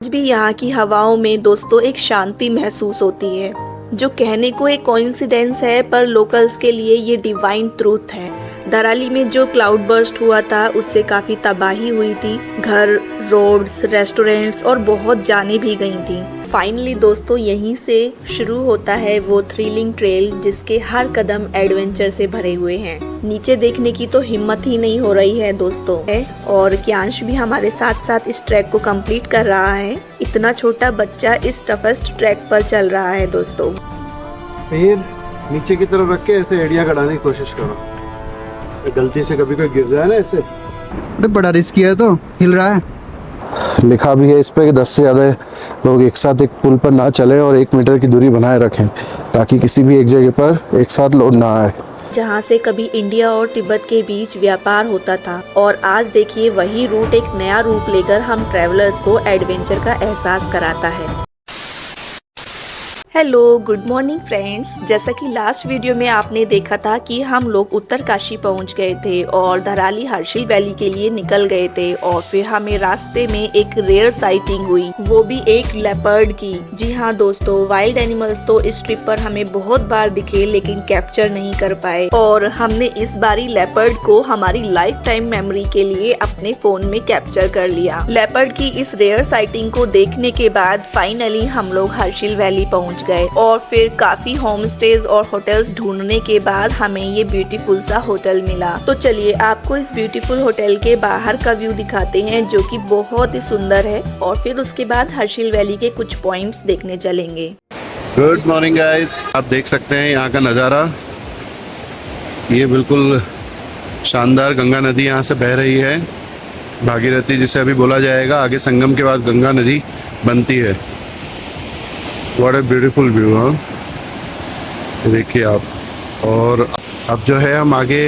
आज भी यहाँ की हवाओं में दोस्तों एक शांति महसूस होती है जो कहने को एक कोइंसिडेंस है, पर लोकल्स के लिए ये डिवाइन ट्रूथ है। दराली में जो क्लाउड बर्स्ट हुआ था उससे काफी तबाही हुई थी। घर, रोड्स, रेस्टोरेंट्स और बहुत जाने भी गई थी। फाइनली दोस्तों यहीं से शुरू होता है वो थ्रिलिंग ट्रेल जिसके हर कदम एडवेंचर से भरे हुए हैं। नीचे देखने की तो हिम्मत ही नहीं हो रही है दोस्तों। और क्यांश भी हमारे साथ साथ इस ट्रैक को कंप्लीट कर रहा है। इतना छोटा बच्चा इस टफेस्ट ट्रैक पर चल रहा है दोस्तों। फिर नीचे की तरफ रख के ऐसे एड़िया कढ़ाने की कोशिश करो। गलती से कभी कोई गिर जाए ना ऐसे। अरे बड़ा रिस्की है, तो हिल रहा है। लिखा भी है इस पे कि 10 से ज़्यादा लोग एक साथ एक पुल पर ना चलें और 1 मीटर की दूरी बनाए रखें ताकि किसी भी एक जगह पर एक साथ लोड ना आए। जहाँ से कभी इंडिया और तिब्बत के बीच व्यापार होता था और आज देखिए वही रूट एक नया रूप लेकर हम ट्रैवलर्स को एडवेंचर का एहसास कराता है। Hello, good morning friends. जैसा कि लास्ट वीडियो में आपने देखा था कि हम लोग उत्तरकाशी पहुंच गए थे और धराली हर्षिल वैली के लिए निकल गए थे और फिर हमें रास्ते में एक रेयर साइटिंग हुई, वो भी एक लेपर्ड की। जी हाँ दोस्तों, वाइल्ड एनिमल्स तो इस ट्रिप पर हमें बहुत बार दिखे लेकिन कैप्चर नहीं कर पाए और हमने इस बारी लेपर्ड को हमारी लाइफ टाइम मेमोरी के लिए अपने फोन में कैप्चर कर लिया। लेपर्ड की इस रेयर साइटिंग को देखने के बाद फाइनली हम लोग हर्षिल वैली पहुँच गए और फिर काफी होम स्टेज और होटल्स ढूंढने के बाद हमें ये ब्यूटीफुल सा होटल मिला। तो चलिए आपको इस ब्यूटीफुल होटल के बाहर का व्यू दिखाते हैं जो कि बहुत ही सुंदर है और फिर उसके बाद हर्षिल वैली के कुछ पॉइंट्स देखने चलेंगे। गुड मॉर्निंग गाइस, आप देख सकते हैं यहाँ का नज़ारा। ये बिल्कुल शानदार गंगा नदी यहाँ से बह रही है, भागीरथी जिसे अभी बोला जाएगा। आगे संगम के बाद गंगा नदी बनती है। What a beautiful view. हाँ देखिए आप। और अब जो है हम आगे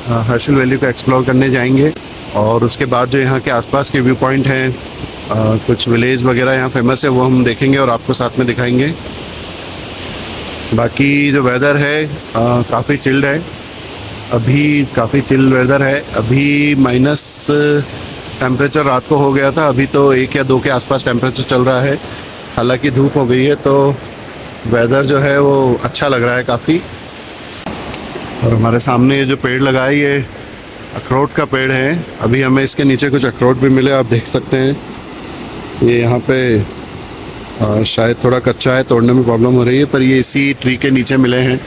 हर्षिल वैली को एक्सप्लोर करने जाएंगे और उसके बाद जो यहाँ के आसपास के व्यू पॉइंट हैं, कुछ विलेज वगैरह यहाँ फेमस है, वो हम देखेंगे और आपको साथ में दिखाएंगे। बाकी जो वेदर है काफ़ी चिल्ड है। अभी काफ़ी चिल्ड वेदर है। अभी माइनस टेम्परेचर रात को हो गया था, अभी तो 1 या 2 के आसपास टेम्परेचर चल रहा है। हालांकि धूप हो गई है तो वेदर जो है वो अच्छा लग रहा है काफ़ी। और हमारे सामने ये जो पेड़ लगा है ये अखरोट का पेड़ है। अभी हमें इसके नीचे कुछ अखरोट भी मिले, आप देख सकते हैं। ये यहाँ पे शायद थोड़ा कच्चा है, तोड़ने में प्रॉब्लम हो रही है, पर ये इसी ट्री के नीचे मिले हैं।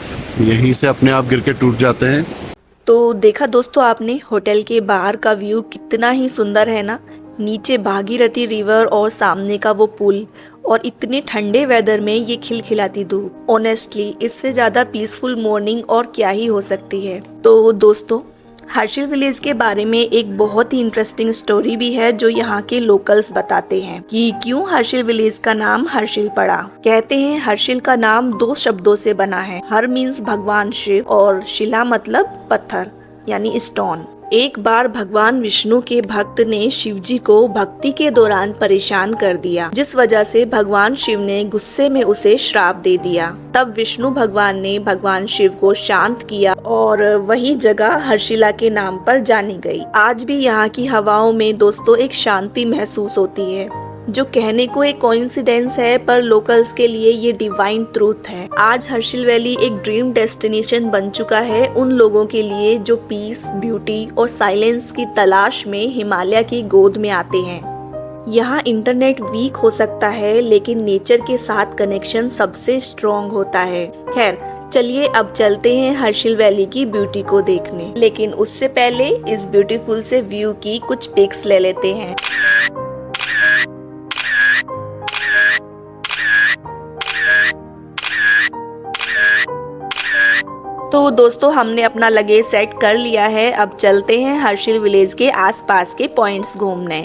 यहीं से अपने आप गिर के टूट जाते हैं। तो देखा दोस्तों आपने होटल के बाहर का व्यू कितना ही सुंदर है ना। नीचे भागीरथी रिवर और सामने का वो पुल और इतने ठंडे वेदर में ये खिलखिलाती धूप। ऑनेस्टली इससे ज्यादा पीसफुल मॉर्निंग और क्या ही हो सकती है। तो दोस्तों हर्षिल विलेज के बारे में एक बहुत ही इंटरेस्टिंग स्टोरी भी है जो यहाँ के लोकल्स बताते हैं कि क्यों हर्षिल विलेज का नाम हर्षिल पड़ा। कहते हैं हर्षिल का नाम 2 शब्दों से बना है। हर मीन्स भगवान शिव और शिला मतलब पत्थर यानी स्टोन। एक बार भगवान विष्णु के भक्त ने शिव जी को भक्ति के दौरान परेशान कर दिया, जिस वजह से भगवान शिव ने गुस्से में उसे श्राप दे दिया। तब विष्णु भगवान ने भगवान शिव को शांत किया और वही जगह हर्षिला के नाम पर जानी गई। आज भी यहाँ की हवाओं में दोस्तों एक शांति महसूस होती है जो कहने को एक कोइंसिडेंस है, पर लोकल्स के लिए ये डिवाइन ट्रूथ है। आज हर्षिल वैली एक ड्रीम डेस्टिनेशन बन चुका है उन लोगों के लिए जो पीस, ब्यूटी और साइलेंस की तलाश में हिमालय की गोद में आते हैं। यहाँ इंटरनेट वीक हो सकता है लेकिन नेचर के साथ कनेक्शन सबसे स्ट्रॉन्ग होता है। खैर चलिए अब चलते हैं हर्षिल वैली की ब्यूटी को देखने, लेकिन उससे पहले इस ब्यूटीफुल से व्यू की कुछ पिक्स ले लेते हैं। तो दोस्तों हमने अपना लगेज सेट कर लिया है। अब चलते हैं हर्षिल विलेज के आसपास के पॉइंट्स घूमने।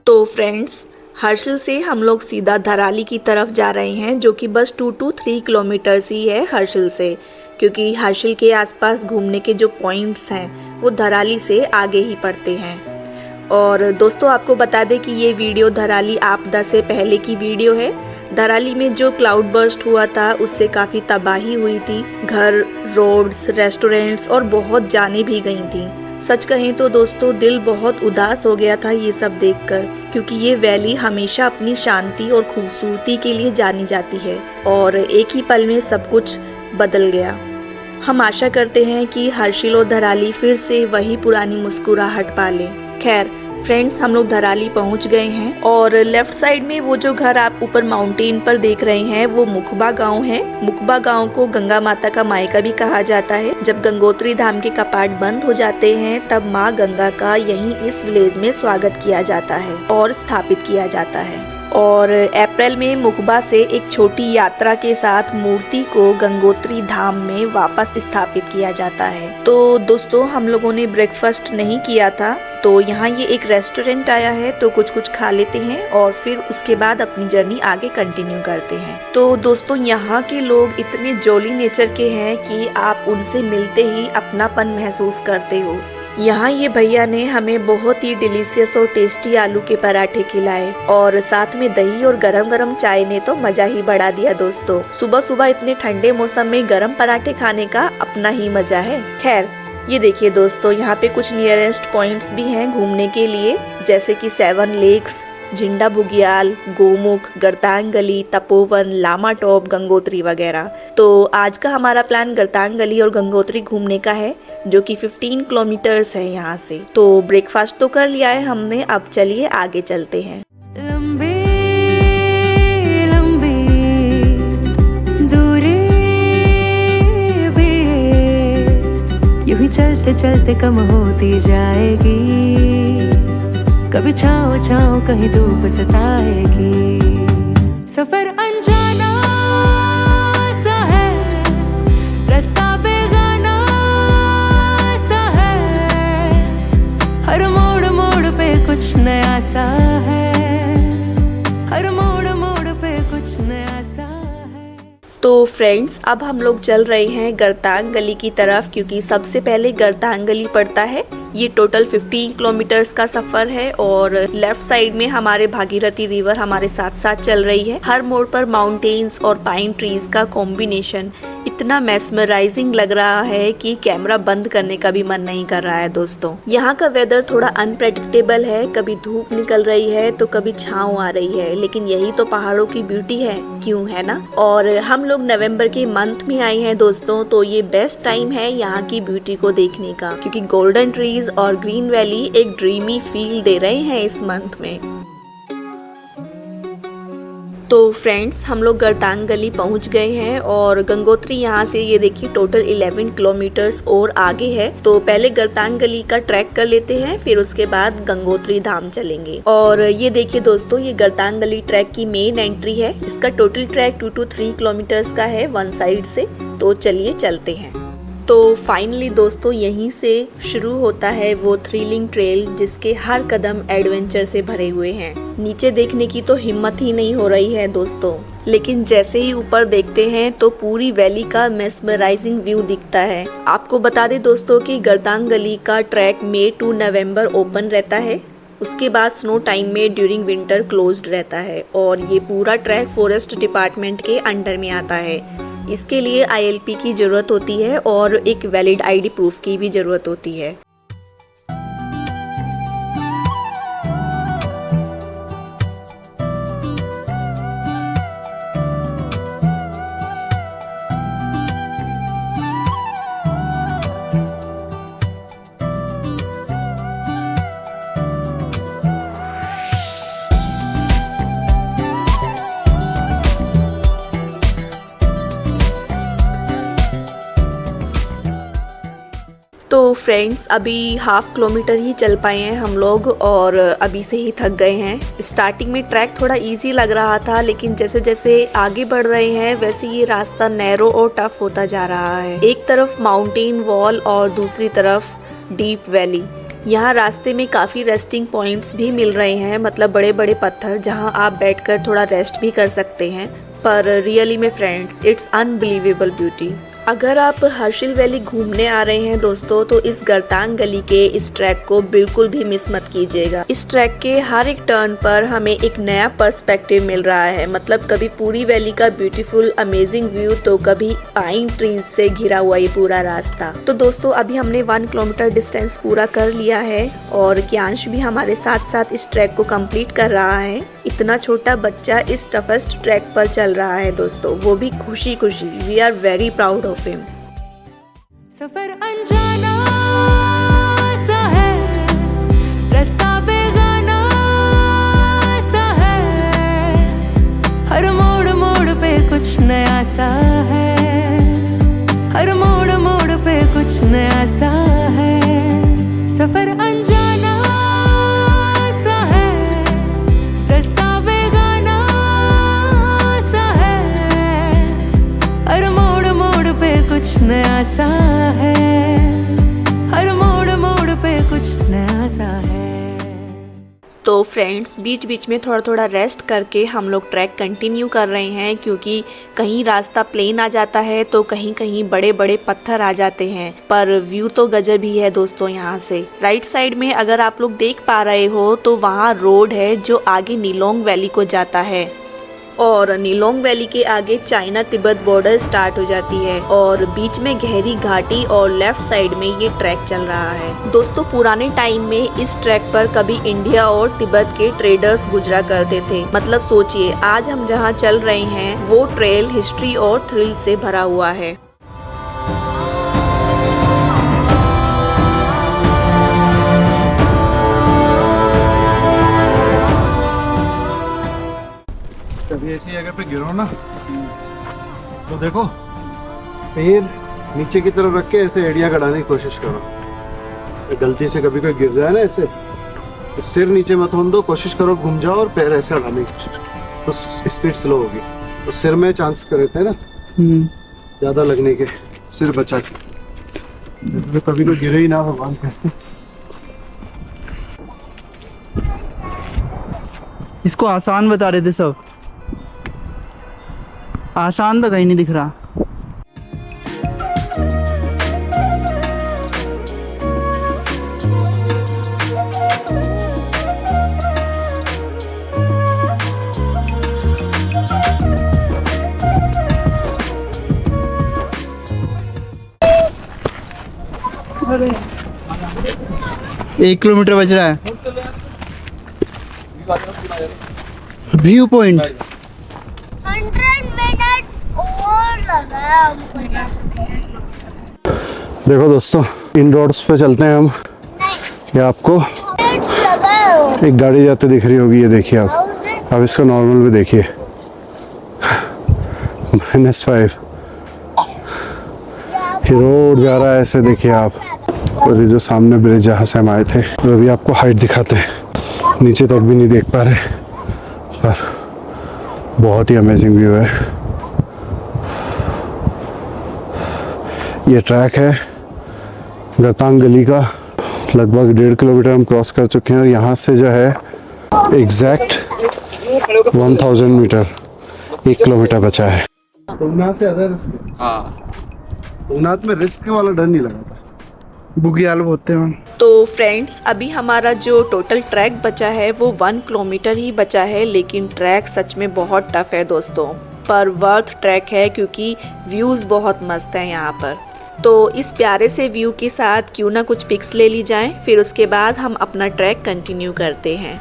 तो फ्रेंड्स हर्षिल से हम लोग सीधा धराली की तरफ जा रहे हैं जो कि बस 2 to 3 किलोमीटर ही है हर्षिल से, क्योंकि हर्षिल के आसपास घूमने के जो पॉइंट्स हैं वो धराली से आगे ही पड़ते हैं। और दोस्तों आपको बता दें कि ये वीडियो धराली आपदा से पहले की वीडियो है। धराली में जो क्लाउड बर्स्ट हुआ था उससे काफ़ी तबाही हुई थी। घर, रोड्स, रेस्टोरेंट्स और बहुत जानें भी गई थी। सच कहें तो दोस्तों दिल बहुत उदास हो गया था ये सब देखकर, क्योंकि ये वैली हमेशा अपनी शांति और खूबसूरती के लिए जानी जाती है और एक ही पल में सब कुछ बदल गया। हम आशा करते हैं कि हर्षिल और धराली फिर से वही पुरानी मुस्कुराहट पाले। खैर फ्रेंड्स, हम लोग धराली पहुंच गए हैं और लेफ्ट साइड में वो जो घर आप ऊपर माउंटेन पर देख रहे हैं वो मुखबा गांव है। मुखबा गांव को गंगा माता का मायका भी कहा जाता है। जब गंगोत्री धाम के कपाट बंद हो जाते हैं तब माँ गंगा का यहीं इस विलेज में स्वागत किया जाता है और स्थापित किया जाता है। और अप्रैल में मुखबा से एक छोटी यात्रा के साथ मूर्ति को गंगोत्री धाम में वापस स्थापित किया जाता है। तो दोस्तों हम लोगों ने ब्रेकफास्ट नहीं किया था, तो यहाँ ये एक रेस्टोरेंट आया है तो कुछ खा लेते हैं और फिर उसके बाद अपनी जर्नी आगे कंटिन्यू करते हैं। तो दोस्तों यहाँ के लोग इतने जॉली नेचर के हैं कि आप उनसे मिलते ही अपनापन महसूस करते हो। यहाँ ये भैया ने हमें बहुत ही डिलीशियस और टेस्टी आलू के पराठे खिलाए और साथ में दही और गरम गरम चाय ने तो मजा ही बढ़ा दिया दोस्तों। सुबह सुबह इतने ठंडे मौसम में गरम पराठे खाने का अपना ही मजा है। खैर ये देखिए दोस्तों, यहाँ पे कुछ नियरेस्ट पॉइंट्स भी हैं घूमने के लिए, जैसे कि 7 लेक्स, झिंडा बुग्याल, गोमुख, गरतांग गली, तपोवन, लामा टॉप, गंगोत्री वगैरह। तो आज का हमारा प्लान गरतांग गली और गंगोत्री घूमने का है, जो कि 15 किलोमीटर्स है यहाँ से। तो ब्रेकफास्ट तो कर लिया है हमने, अब चलिए आगे चलते हैं। यूं ही चलते चलते कम होती जाएगी, कभी छाँव छाँव कहीं धूप सताएगी। सफर अनजाना सा है, रास्ता बेगाना सा है, हर मोड़ मोड़ पे कुछ नया सा है, हर मोड़ मोड़ पे कुछ नया सा है। तो फ्रेंड्स अब हम लोग चल रहे हैं गरतांग गली की तरफ, क्योंकि सबसे पहले गरतांग गली पड़ता है। ये टोटल 15 किलोमीटर्स का सफर है और लेफ्ट साइड में हमारे भागीरथी रिवर हमारे साथ साथ चल रही है। हर मोड़ पर माउंटेन्स और पाइन ट्रीज का कॉम्बिनेशन इतना मेस्मराइजिंग लग रहा है कि कैमरा बंद करने का भी मन नहीं कर रहा है दोस्तों। यहाँ का वेदर थोड़ा अनप्रेडिक्टेबल है, कभी धूप निकल रही है तो कभी छाँव आ रही है, लेकिन यही तो पहाड़ों की ब्यूटी है, क्यों है ना। और हम लोग नवंबर के मंथ में आए हैं दोस्तों, तो ये बेस्ट टाइम है यहाँ की ब्यूटी को देखने का, क्योंकि गोल्डन ट्रीज और ग्रीन वैली एक ड्रीमी फील दे रहे हैं इस मंथ में। तो फ्रेंड्स हम लोग गरतांग गली पहुंच गए हैं और गंगोत्री यहाँ से ये देखिए टोटल 11 किलोमीटर्स और आगे है। तो पहले गरतांग गली का ट्रैक कर लेते हैं, फिर उसके बाद गंगोत्री धाम चलेंगे। और ये देखिए दोस्तों, ये गरतांग गली ट्रैक की मेन एंट्री है। इसका टोटल ट्रैक 2 to 3 किलोमीटर्स का है वन साइड से। तो चलिए चलते हैं। तो फाइनली दोस्तों यहीं से शुरू होता है वो थ्रिलिंग ट्रेल, जिसके हर कदम एडवेंचर से भरे हुए हैं। नीचे देखने की तो हिम्मत ही नहीं हो रही है दोस्तों, लेकिन जैसे ही ऊपर देखते हैं तो पूरी वैली का मेस्मराइजिंग व्यू दिखता है। आपको बता दें दोस्तों कि गरतांग गली का ट्रैक मई टू नवंबर ओपन रहता है, उसके बाद स्नो टाइम में ड्यूरिंग विंटर क्लोज्ड रहता है। और ये पूरा ट्रैक फॉरेस्ट डिपार्टमेंट के अंडर में आता है। इसके लिए ILP की ज़रूरत होती है और एक वैलिड ID प्रूफ की भी ज़रूरत होती है। तो फ्रेंड्स अभी हाफ किलोमीटर ही चल पाए हैं हम लोग और अभी से ही थक गए हैं। स्टार्टिंग में ट्रैक थोड़ा इजी लग रहा था, लेकिन जैसे जैसे आगे बढ़ रहे हैं वैसे ये रास्ता नैरो और टफ होता जा रहा है। एक तरफ माउंटेन वॉल और दूसरी तरफ डीप वैली। यहाँ रास्ते में काफ़ी रेस्टिंग पॉइंट्स भी मिल रहे हैं, मतलब बड़े बड़े पत्थर जहाँ आप बैठकर थोड़ा रेस्ट भी कर सकते हैं। पर रियली में फ्रेंड्स इट्स अनबिलीवेबल ब्यूटी। अगर आप हर्षिल वैली घूमने आ रहे हैं दोस्तों तो इस गरतांग गली के इस ट्रैक को बिल्कुल भी मिस मत कीजिएगा। इस ट्रैक के हर एक टर्न पर हमें एक नया पर्सपेक्टिव मिल रहा है। मतलब कभी पूरी वैली का ब्यूटीफुल अमेजिंग व्यू तो कभी पाइन ट्रीज से घिरा हुआ ये पूरा रास्ता। तो दोस्तों अभी हमने 1 किलोमीटर डिस्टेंस पूरा कर लिया है और कियांश भी हमारे साथ साथ इस ट्रैक को कंप्लीट कर रहा है। इतना छोटा बच्चा इस टफेस्ट ट्रैक पर चल रहा है दोस्तों, वो भी खुशी खुशी। We are very proud of him. सफर अनजाना सा है, रास्ता बेगाना सा है, हर मोड़ मोड़ पे कुछ नया सा है, हर मोड़ मोड़ पे कुछ नया सा है। सफर अनजाना सा है, रास्ता बेगाना सा है, हर मोड़ मोड़ पे कुछ नया सा है, हर मोड़ मोड़ पे कुछ नया सा है। तो फ्रेंड्स बीच बीच में थोड़ा थोड़ा रेस्ट करके हम लोग ट्रैक कंटिन्यू कर रहे हैं, क्योंकि कहीं रास्ता प्लेन आ जाता है तो कहीं कहीं बड़े बड़े पत्थर आ जाते हैं। पर व्यू तो गजब ही है दोस्तों। यहाँ से राइट साइड में अगर आप लोग देख पा रहे हो तो वहाँ रोड है जो आगे नीलोंग वैली को जाता है और नीलोंग वैली के आगे चाइना तिब्बत बॉर्डर स्टार्ट हो जाती है और बीच में गहरी घाटी और लेफ्ट साइड में ये ट्रैक चल रहा है। दोस्तों पुराने टाइम में इस ट्रैक पर कभी इंडिया और तिब्बत के ट्रेडर्स गुजरा करते थे। मतलब सोचिए आज हम जहाँ चल रहे हैं वो ट्रेल हिस्ट्री और थ्रिल से भरा हुआ है। कभी ऐसी जगह पे गिरो ना तो देखो पैर नीचे की तरफ रख के ऐसे एड़ियाँ गड़ाने की कोशिश करो। गलती से कभी कोई गिर जाए ना ऐसे तो सिर नीचे मत होने दो, कोशिश करो घूम जाओ और पैर ऐसे अड़ाने की कोशिश, तो स्पीड स्लो होगी। तो सिर में चांस रहते हैं ना ज़्यादा लगने के, सिर बचा के। तो कभी कोई गिरे ही ना भगवान कहते। इसको आसान बता रहे थे सब, आसान तो कहीं नहीं दिख रहा। अरे 1 किलोमीटर बच रहा है। व्यू पॉइंट 100 मिनट्स और लगा है हमको। देखो दोस्तों इन रोड्स पे चलते हैं हम। ये आपको मिनट्स लगा है। एक गाड़ी जाते दिख रही होगी, ये देखिए आप। अब इसको नॉर्मल में देखिए -5। ये रोड जा रहा है ऐसे, देखिए आप। और ये जो सामने ब्रिज जहाँ से हम आए थे, तो अभी आपको हाइट दिखाते हैं। नीचे तक भी नहीं देख पा रहे पर बहुत ही अमेजिंग व्यू है। ये ट्रैक है गरतांग गली का। लगभग 1.5 किलोमीटर हम क्रॉस कर चुके हैं और यहाँ से जो है एग्जैक्ट 1000 मीटर, 1 किलोमीटर बचा है। तुंगनाथ से अदर तुंगनाथ में रिस्क वाला डर नहीं लगा था, बुग्याल बोलते हैं। तो फ्रेंड्स अभी हमारा जो टोटल ट्रैक बचा है वो 1 किलोमीटर ही बचा है, लेकिन ट्रैक सच में बहुत टफ है दोस्तों, पर वर्थ ट्रैक है क्योंकि व्यूज़ बहुत मस्त हैं यहाँ पर। तो इस प्यारे से व्यू के साथ क्यों ना कुछ पिक्स ले ली जाएं, फिर उसके बाद हम अपना ट्रैक कंटिन्यू करते हैं।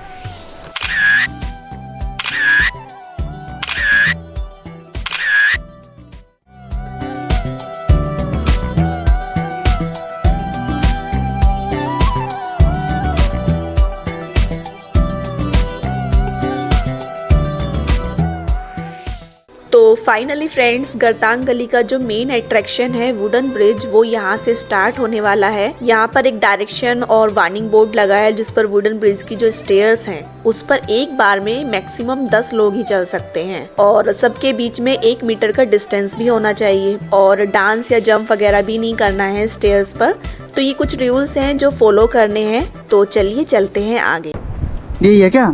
तो फाइनली फ्रेंड्स गरतांग गली का जो मेन अट्रैक्शन है वुडन ब्रिज, वो यहाँ से स्टार्ट होने वाला है। यहाँ पर एक डायरेक्शन और वार्निंग बोर्ड लगा है जिस पर वुडन ब्रिज की जो स्टेयर्स हैं उस पर एक बार में मैक्सिमम 10 लोग ही चल सकते हैं और सबके बीच में 1 मीटर का डिस्टेंस भी होना चाहिए और डांस या जंप वगैरह भी नहीं करना है स्टेयर्स पर। तो ये कुछ रूल्स हैं जो फॉलो करने हैं। तो चलिए चलते हैं आगे। यही है क्या?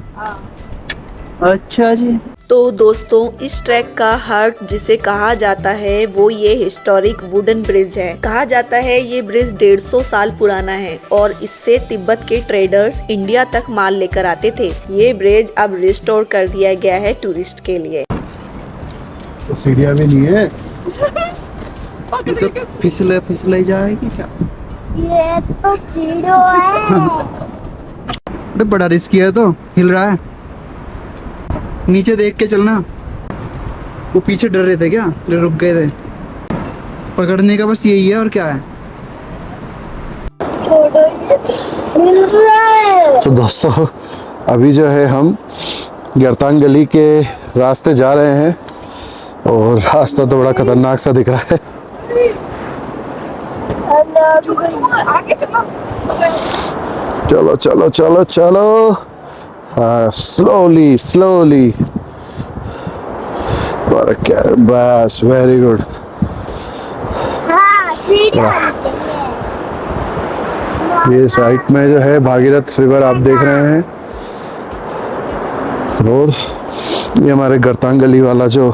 अच्छा जी। तो दोस्तों इस ट्रैक का हार्ट जिसे कहा जाता है वो ये हिस्टोरिक वुडन ब्रिज है। कहा जाता है ये ब्रिज 150 साल पुराना है और इससे तिब्बत के ट्रेडर्स इंडिया तक माल लेकर आते थे। ये ब्रिज अब रिस्टोर कर दिया गया है टूरिस्ट के लिए। तो सीढ़ियाँ भी नहीं है। तो फिसले जाएगी क्या? ये तो जीरो है। अरे बड़ा रिस्की है, तो हिल रहा है। नीचे देख के चलना। वो पीछे डर रहे थे क्या? रुक गए थे। पकड़ने का बस यही है और क्या है। छोड़ो, ये तो मिल रहा है। तो दोस्तों अभी जो है हम गर्तांग गली के रास्ते जा रहे हैं और रास्ता तो बड़ा खतरनाक सा दिख रहा है। आगे चलो। चलो चलो चलो चलो, हाँ स्लोली स्लोली। और क्या, बस वेरी गुड। हाँ, सीढ़ियाँ नीचे है। ये साइड में जो है भागीरथ रिवर आप देख रहे हैं रोड। ये हमारे गर्तांग गली वाला जो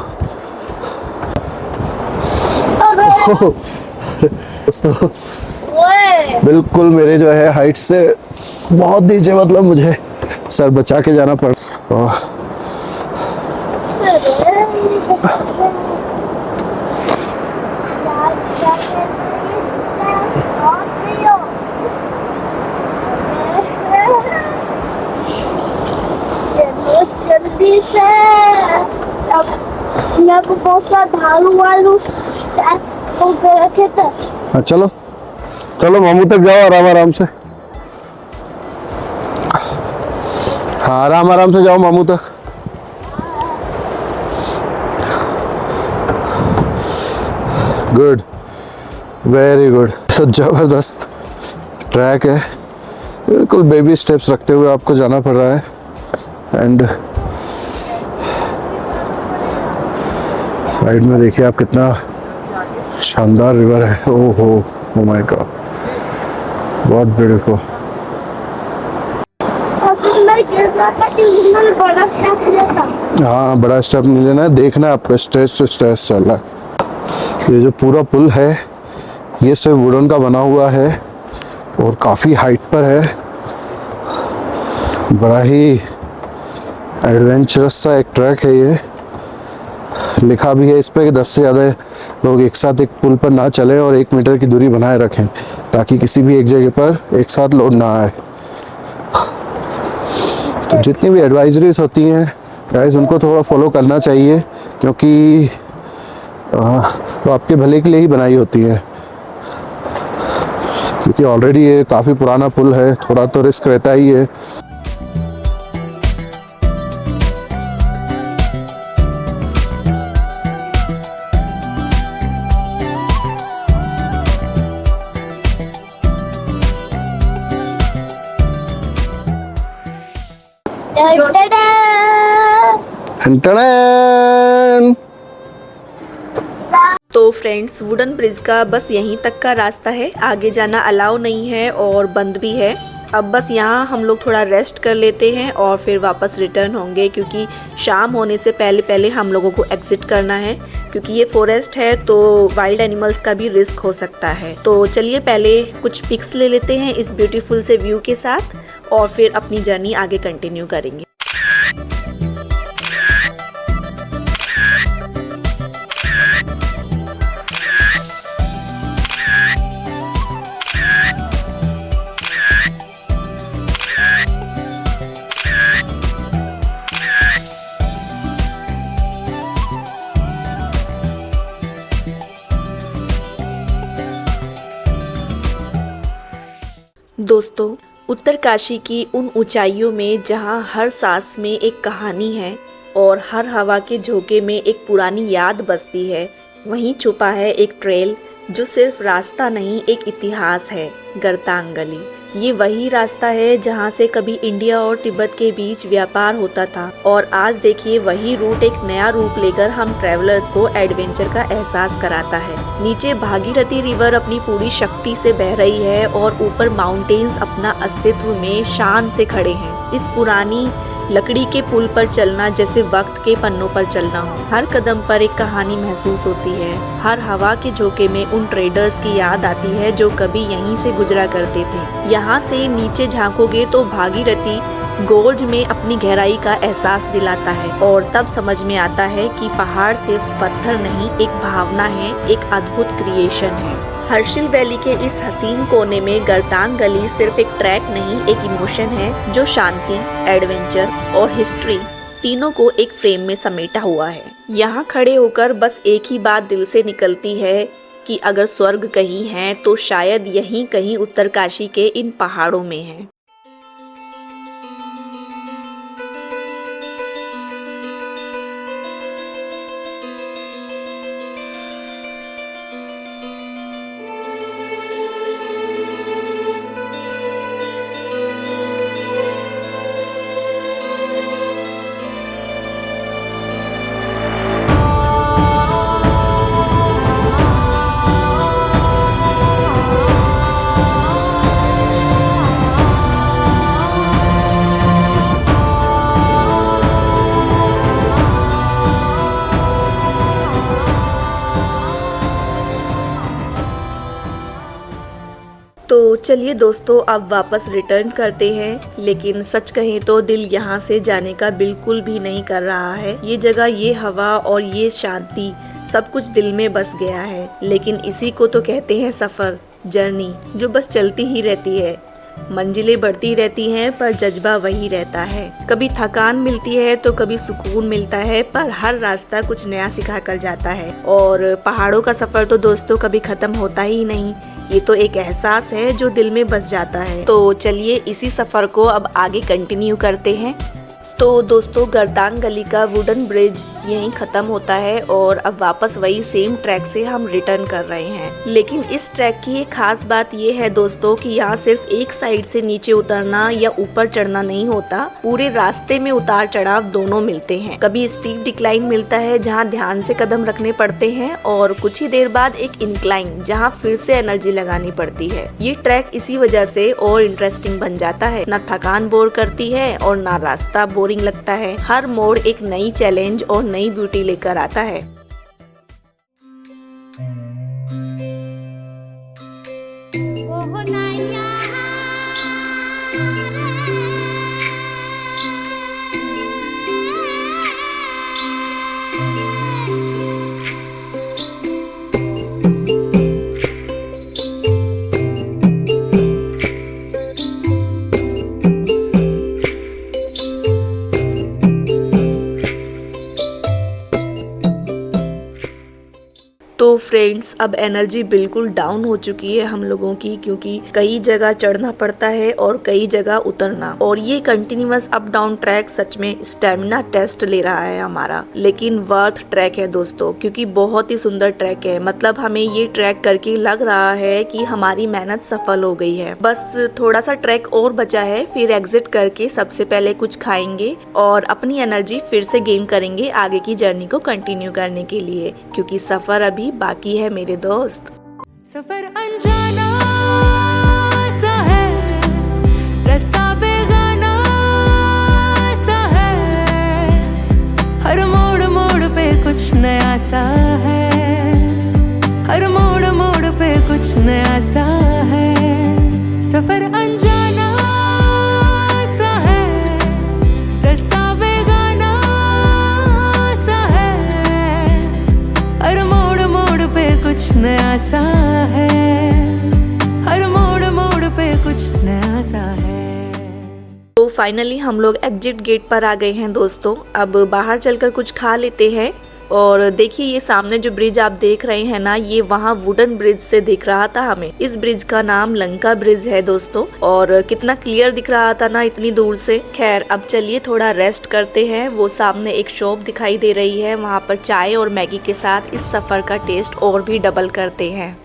दोस्तों ओए, बिल्कुल मेरे जो है हाइट से बहुत नीचे, मतलब मुझे सर बचा के जाना पड़। चलो जल्दी से। अब यहाँ को बहुत सारा भालू वालू हो रखे थे। हाँ चलो चलो मामू तक जाओ आराम आराम से। हाँ आराम आराम से जाओ मामू तक। Good, very good. तो जबरदस्त ट्रैक है, बिल्कुल बेबी स्टेप्स रखते हुए आपको जाना पड़ रहा है। एंड साइड में देखिए आप, कितना शानदार रिवर है। ओहो, ओ माय गॉड, बहुत ब्यूटीफुल। बड़ा स्टेप लेता। हाँ बड़ा स्टेप नहीं लेना है, देखना है आपको, स्ट्रेस टू स्ट्रेस चल रहा है। ये जो पूरा पुल है ये सिर्फ वुडन का बना हुआ है और काफ़ी हाइट पर है। बड़ा ही एडवेंचरस सा एक ट्रैक है ये। लिखा भी है इस पर कि 10 से ज़्यादा लोग एक साथ एक पुल पर ना चलें और 1 मीटर की दूरी बनाए रखें ताकि किसी भी एक जगह पर एक साथ लोड ना आए। तो जितनी भी एडवाइजरीज होती हैं गाइस, उनको थोड़ा फॉलो करना चाहिए क्योंकि वो आपके भले के लिए ही बनाई होती है। क्योंकि ऑलरेडी ये काफ़ी पुराना पुल है, थोड़ा तो रिस्क रहता ही है। टन-टन-टन। तो फ्रेंड्स वुडन ब्रिज का बस यहीं तक का रास्ता है, आगे जाना अलाउ नहीं है और बंद भी है। अब बस यहाँ हम लोग थोड़ा रेस्ट कर लेते हैं और फिर वापस रिटर्न होंगे क्योंकि शाम होने से पहले पहले हम लोगों को एग्जिट करना है क्योंकि ये फॉरेस्ट है तो वाइल्ड एनिमल्स का भी रिस्क हो सकता है। तो चलिए पहले कुछ पिक्स ले लेते हैं इस ब्यूटीफुल से व्यू के साथ और फिर अपनी जर्नी आगे कंटिन्यू करेंगे। दोस्तों उत्तरकाशी की उन ऊंचाइयों में जहां हर सांस में एक कहानी है और हर हवा के झोंके में एक पुरानी याद बसती है, वहीं छुपा है एक ट्रेल जो सिर्फ रास्ता नहीं एक इतिहास है, गर्तांग गली। ये वही रास्ता है जहां से कभी इंडिया और तिब्बत के बीच व्यापार होता था और आज देखिए वही रूट एक नया रूप लेकर हम ट्रैवलर्स को एडवेंचर का एहसास कराता है। नीचे भागीरथी रिवर अपनी पूरी शक्ति से बह रही है और ऊपर माउंटेन्स अपना अस्तित्व में शान से खड़े हैं। इस पुरानी लकड़ी के पुल पर चलना जैसे वक्त के पन्नों पर चलना हो। हर कदम पर एक कहानी महसूस होती है। हर हवा के झोंके में उन ट्रेडर्स की याद आती है जो कभी यहीं से गुजरा करते थे। यहाँ से नीचे झांकोगे तो भागीरथी गोर्ज में अपनी गहराई का एहसास दिलाता है और तब समझ में आता है कि पहाड़ सिर्फ पत्थर नहीं, एक भावना है, एक अद्भुत क्रिएशन है। हर्षिल वैली के इस हसीन कोने में गर्तांग गली सिर्फ एक ट्रैक नहीं, एक इमोशन है जो शांति, एडवेंचर और हिस्ट्री तीनों को एक फ्रेम में समेटा हुआ है। यहाँ खड़े होकर बस एक ही बात दिल से निकलती है कि अगर स्वर्ग कहीं है तो शायद यहीं कहीं उत्तरकाशी के इन पहाड़ों में है। तो चलिए दोस्तों अब वापस रिटर्न करते हैं, लेकिन सच कहें तो दिल यहाँ से जाने का बिल्कुल भी नहीं कर रहा है। ये जगह, ये हवा और ये शांति सब कुछ दिल में बस गया है। लेकिन इसी को तो कहते हैं सफर, जर्नी, जो बस चलती ही रहती है। मंजिलें बढ़ती रहती हैं पर जज्बा वही रहता है। कभी थकान मिलती है तो कभी सुकून मिलता है, पर हर रास्ता कुछ नया सिखा कर जाता है। और पहाड़ों का सफर तो दोस्तों कभी खत्म होता ही नहीं। ये तो एक एहसास है जो दिल में बस जाता है। तो चलिए इसी सफर को अब आगे कंटिन्यू करते हैं। तो दोस्तों गर्तांग गली का वुडन ब्रिज यहीं खत्म होता है और अब वापस वही सेम ट्रैक से हम रिटर्न कर रहे हैं। लेकिन इस ट्रैक की एक खास बात ये है दोस्तों कि यहाँ सिर्फ एक साइड से नीचे उतरना या ऊपर चढ़ना नहीं होता, पूरे रास्ते में उतार चढ़ाव दोनों मिलते हैं। कभी स्टीप डिक्लाइन मिलता है जहाँ ध्यान से कदम रखने पड़ते हैं और कुछ ही देर बाद एक इंक्लाइन जहाँ फिर से एनर्जी लगानी पड़ती है। ये ट्रैक इसी वजह से और इंटरेस्टिंग बन जाता है। न थकान बोर करती है और न रास्ता बोरिंग लगता है। हर मोड़ एक नई चैलेंज और नई ब्यूटी लेकर आता है। तो फ्रेंड्स अब एनर्जी बिल्कुल डाउन हो चुकी है हम लोगों की, क्योंकि कई जगह चढ़ना पड़ता है और कई जगह उतरना, और ये कंटिन्यूअस अप डाउन ट्रैक सच में स्टेमिना टेस्ट ले रहा है हमारा। लेकिन वर्थ ट्रैक है दोस्तों, क्योंकि बहुत ही सुंदर ट्रैक है। मतलब हमें ये ट्रैक करके लग रहा है कि हमारी मेहनत सफल हो गई है। बस थोड़ा सा ट्रैक और बचा है, फिर एग्जिट करके सबसे पहले कुछ खाएंगे और अपनी एनर्जी फिर से गेन करेंगे आगे की जर्नी को कंटिन्यू करने के लिए, क्योंकि सफर अभी बाकी है मेरे दोस्त। सफर अनजाना सा है, रास्ता बेगाना सा है, हर मोड़ मोड़ पे कुछ नया सा है, हर मोड़ मोड़ पे कुछ नया सा है। सफर अनजाना सा है, रास्ता बेगाना सा है, हर मोड़ मोड़ पे कुछ नया सा है, हर मोड़ मोड़ पे कुछ नया सा है। तो फाइनली हम लोग एग्जिट गेट पर आ गए हैं दोस्तों। अब बाहर चलकर कुछ खा लेते हैं। और देखिए ये सामने जो ब्रिज आप देख रहे हैं ना, ये वहाँ वुडन ब्रिज से दिख रहा था हमें। इस ब्रिज का नाम लंका ब्रिज है दोस्तों, और कितना क्लियर दिख रहा था ना इतनी दूर से। खैर अब चलिए थोड़ा रेस्ट करते हैं। वो सामने एक शॉप दिखाई दे रही है, वहाँ पर चाय और मैगी के साथ इस सफर का टेस्ट और भी डबल करते हैं।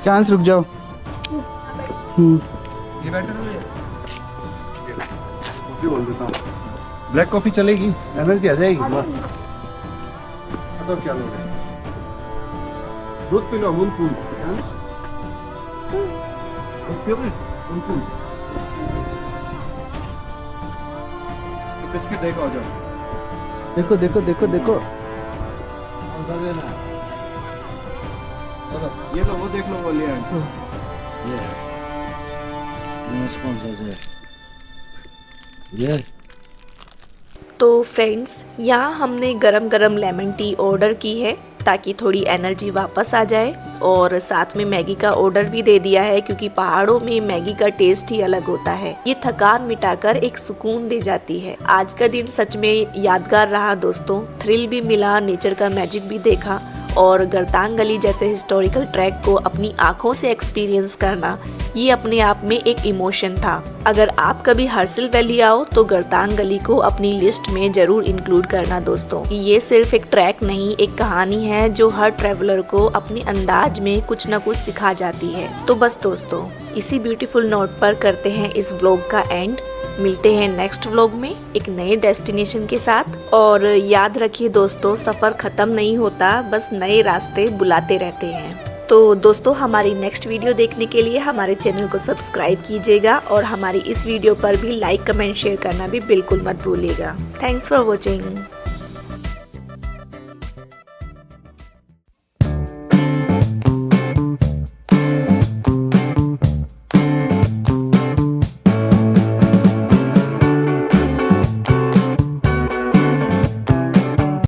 चांस रुक जाओ। कॉफी बोल देता हूँ, ब्लैक कॉफी चलेगी, एनर्जी आ जाएगी। बस तो क्या लोगे, दूध P low, Amul cool. Biscuit देखो आ जाओ। देखो देखो देखो देखो। कौन सा देना है? चलो ये लो, वो देख लो, वो लिया है। ये है। कौन सा है? ये तो फ्रेंड्स, यहाँ हमने गरम गरम लेमन टी ऑर्डर की है ताकि थोड़ी एनर्जी वापस आ जाए, और साथ में मैगी का ऑर्डर भी दे दिया है क्योंकि पहाड़ों में मैगी का टेस्ट ही अलग होता है। ये थकान मिटाकर एक सुकून दे जाती है। आज का दिन सच में यादगार रहा दोस्तों। थ्रिल भी मिला, नेचर का मैजिक भी देखा, और गरतांग गली जैसे हिस्टोरिकल ट्रैक को अपनी आंखों से एक्सपीरियंस करना, ये अपने आप में एक इमोशन था। अगर आप कभी हर्सिल वैली आओ तो गरतांग गली को अपनी लिस्ट में जरूर इंक्लूड करना दोस्तों। ये सिर्फ एक ट्रैक नहीं, एक कहानी है जो हर ट्रैवलर को अपने अंदाज में कुछ न कुछ सिखा जाती है। तो बस दोस्तों, इसी ब्यूटीफुल नोट पर करते हैं इस व्लॉग का एंड। मिलते हैं नेक्स्ट व्लॉग में एक नए डेस्टिनेशन के साथ। और याद रखिए दोस्तों, सफ़र ख़त्म नहीं होता, बस नए रास्ते बुलाते रहते हैं। तो दोस्तों, हमारी नेक्स्ट वीडियो देखने के लिए हमारे चैनल को सब्सक्राइब कीजिएगा, और हमारी इस वीडियो पर भी लाइक, कमेंट, शेयर करना भी बिल्कुल मत भूलिएगा। Thanks for watching.